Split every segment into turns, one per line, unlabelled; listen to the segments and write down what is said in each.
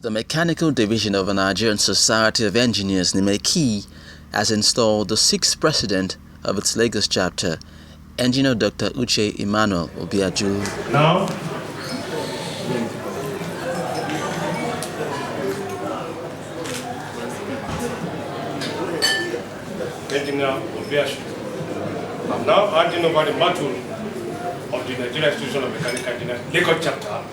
The Mechanical Division of the Nigerian Society of Engineers, NIMechE, has installed the 6th president of its Lagos chapter, Engineer Dr. Uche Emmanuel Obiajulu.
Now, Engineer Obiajulu, I'm now handing over the mantle of the Nigerian Institution of Mechanical Engineers Lagos chapter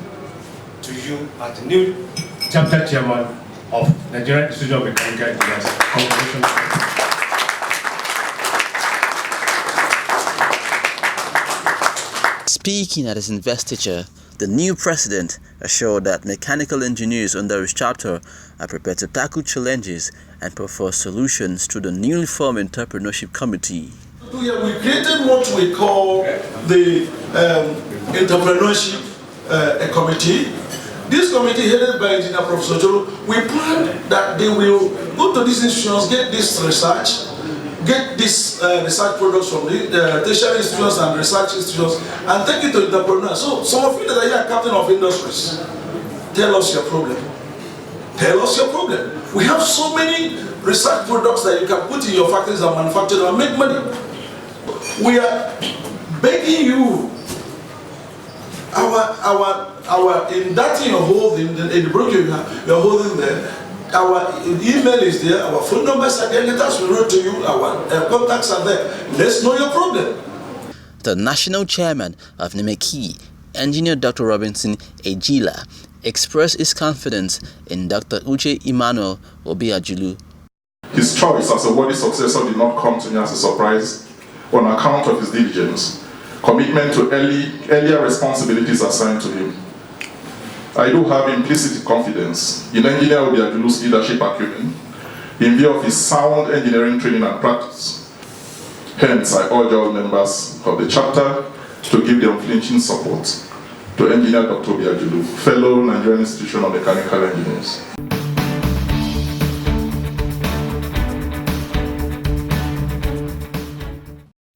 to you as the new chapter chairman of Nigerian Institution of Mechanical Engineers. Congratulations.
Speaking at his investiture, the new president assured that mechanical engineers under his chapter are prepared to tackle challenges and propose solutions through the newly formed entrepreneurship committee.
We created what we call the entrepreneurship committee. This committee, headed by Engineer Professor Jolo, we plan that they will go to these institutions, get this research, get these research products from the tertiary institutions and research institutions, and take it to entrepreneurs. So, some of you that are here, captain of industries, tell us your problem. Tell us your problem. We have so many research products that you can put in your factories and manufacture and make money. We are begging you. In that thing you're holding, in the brochure you're holding there, our email is there, our phone numbers are there, letters we wrote to you, our contacts are there. Let's know your problem.
The national chairman of NIMechE, Engineer Dr. Robinson Ejila, expressed his confidence in Dr. Uche Emmanuel Obiajulu.
His choice as a worthy successor did not come to me as a surprise on account of his diligence, commitment to earlier responsibilities assigned to him. I do have implicit confidence in Engineer Obiajulu's leadership acumen in view of his sound engineering training and practice. Hence, I urge all members of the chapter to give their unflinching support to Engineer Dr. Obiajulu, fellow Nigerian Institution of Mechanical Engineers.